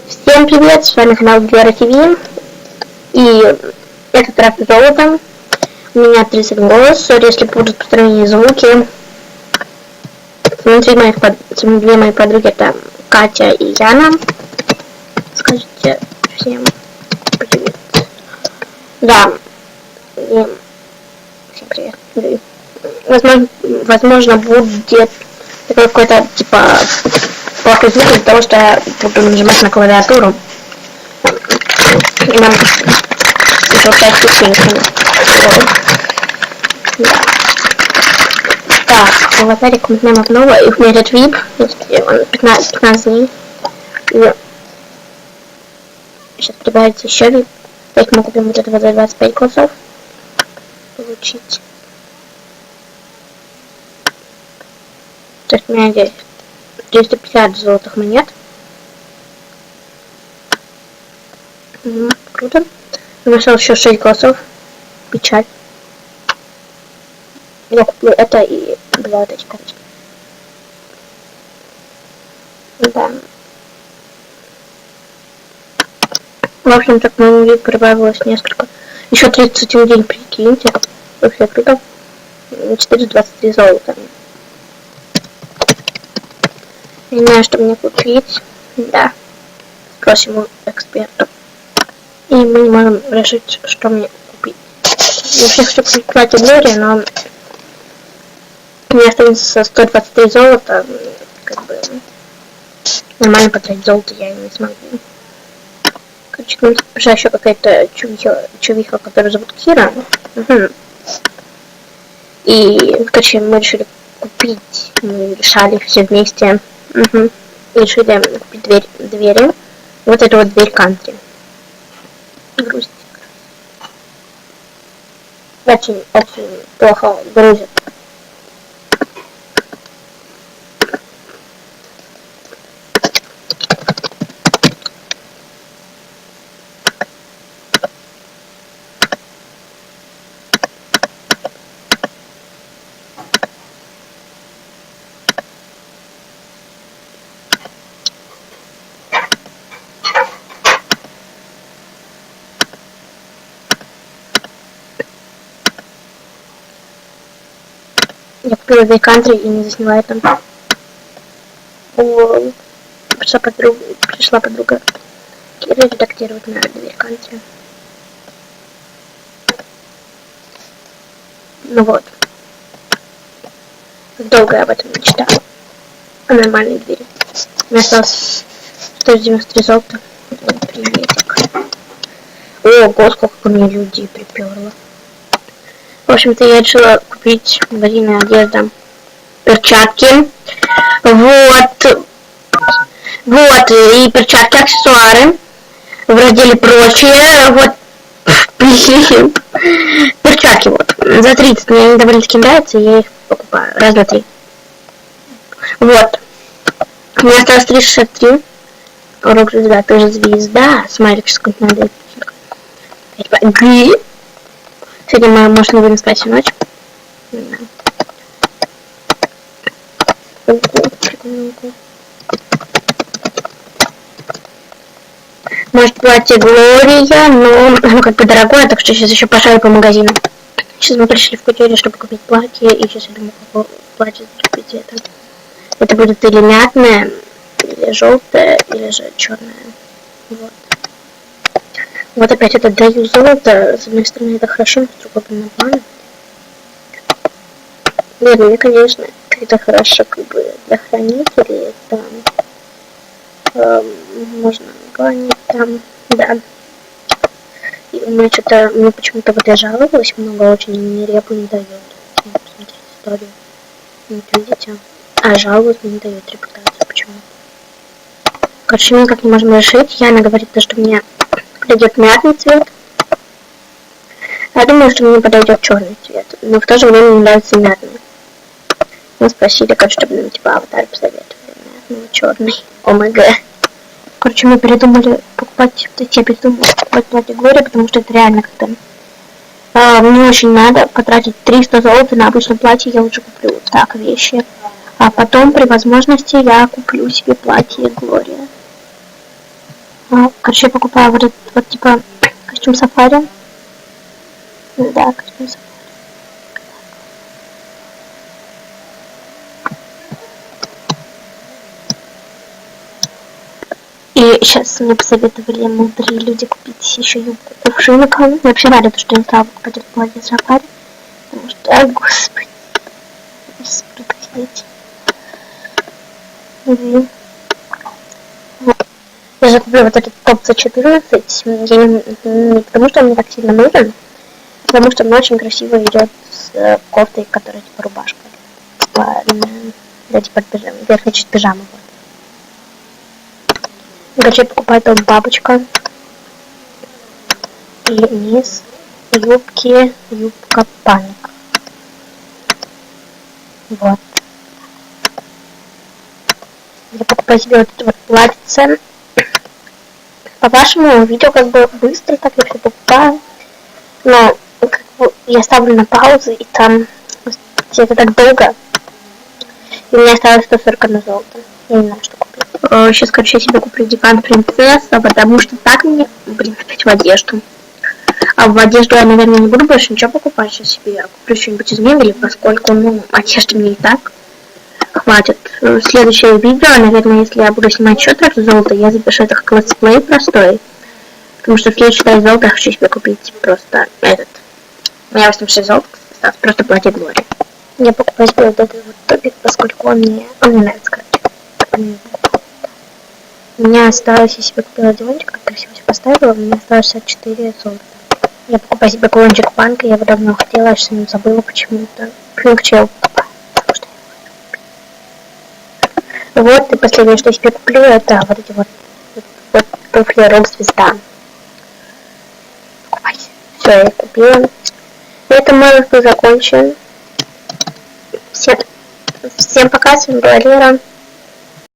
Всем привет, с вами канал Глора ТВ. И это трап золота. У меня 30 голос, сори, если будут посторонние звуки. Две мои подруги, это Катя и Яна. Скажите всем привет. Да. И всем привет. Возможно будет какой-то типа плохой звук из-за того, что я буду нажимать на клавиатуру. И нам еще 5 ступенек. Да. Так, аватарик мы знаем снова. И у меня этот VIP, он 15 дней. И сейчас прибавится еще VIP. Так мы купим вот этого за 25 голосов. Получить. То есть у меня здесь 350 золотых монет. Круто. У меня осталось еще 6 голосов. Печаль. Я куплю это и 2 вот эти карточки. Да. В общем, так моему виду прибавилось несколько. Еще 31 день, прикиньте. Вообще круто. 423 золота. Не знаю, что мне купить. Да. Спросим у эксперта. И мы не можем решить, что мне купить. Я вообще хочу купить платье Глории, но у меня останется 123 золота. Как бы нормально потратить золото я не смогу. Короче, нам пришла еще какая-то чувиха, которую зовут Кира. Угу. И, короче, мы решили купить. Мы решали все вместе. Угу. И решили купить двери. Вот это вот дверь кантри. Грузит. Очень плохо грузит. Я купила дверь кантри и не засняла это. Пришла подруга Кира редактировать на дверь кантри. Ну вот. Долго я об этом мечтала. О нормальной двери. У меня осталось 193 золота. Приветик. Ого, сколько ко мне людей приперло. В общем-то, я решила купить в магазине одежда перчатки. Вот, и перчатки, аксессуары. В разделе прочее, вот, перчатки, вот, за 30. Мне они довольно-таки нравятся, я их покупаю, раз, два, три. Вот. У меня осталось 363. Урок звезда, тоже звезда. Смайлик, сейчас как надо. Сегодня мы можно будем спать всю ночь. Да. Может, платье Глория, но оно как бы дорогое, так что сейчас еще пошарю по магазину. Сейчас мы пришли в кутюре, чтобы купить платье, и сейчас я думаю, какое платье купить это. Это будет или мятное, или желтое, или же черное. Вот. Вот опять это даю золото. С одной стороны это хорошо, с другой нормально. Нет, мне, конечно, это хорошо как бы для хранителей. Это можно гонить там, да. И у меня что-то, мне почему-то вот я жаловалась много очень, и мне репу не дает. Посмотрите историю. Вот видите? А жалуюсь, не дает репутацию. Почему? Короче, мы никак не можем решить. Яна говорит, что мне подойдет мятный цвет. Я думаю, что мне подойдет черный цвет. Но в то же время мне нравится мятный. Мы спросили, как чтобы нам типа аватар посоветовали. Мятный, черный. ОМГ. Короче, мы передумали покупать, я передумала покупать платье Глория, потому что это реально как-то мне очень надо потратить 300 золота на обычное платье, я лучше куплю так вещи. А потом при возможности я куплю себе платье Глория. Короче, я покупаю вот этот вот типа костюм сафари. Да, костюм сафари. И сейчас мне посоветовали мудрые люди купить еще юбку кувшинка. Я вообще рада, что я сразу купить платье сафари. Потому что, господи, простите. Вот. Я же куплю вот этот топ за 14. Я не потому, что он мне так сильно нужен, а потому что он очень красиво идет с кофтой, которая типа рубашка. Типа, да, типа верхняя часть пижамы. Короче, я покупаю топ бабочка. И низ юбки, юбка паник. Вот. Я покупаю себе вот это вот платьице. По вашему видео как бы быстро так я все покупаю. Но как бы я ставлю на паузу, и там это так долго. И у меня осталось 141 золото. Я не знаю, что купить. Сейчас, короче, я себе куплю диван принцесса, потому что так мне, опять в одежду. А в одежду я, наверное, не буду больше ничего покупать. Сейчас себе я куплю что-нибудь из мебели, поскольку, одежды мне и так хватит. Следующее видео, наверное, если я буду снимать еще трачу золото, я запишу это как летсплей простой. Потому что следующее трачу золото я хочу себе купить просто этот. У меня 86 золота, осталось просто платье Глории. Я покупаю себе вот этот вот топик, поскольку он мне нравится, короче. У меня осталось, я себе купила диванчик, как красиво все поставила, у меня осталось 64 золота. Я покупаю себе кулончик панка, я его давно хотела, аж сам забыла почему-то. Короче, я его покупаю, потому что я его Вот, и последнее, что я себе куплю, это вот эти вот туфли рок-звезда. Покупайте. Все, я купила. На этом мой выпуск закончен. Всем пока, с вами была Лера.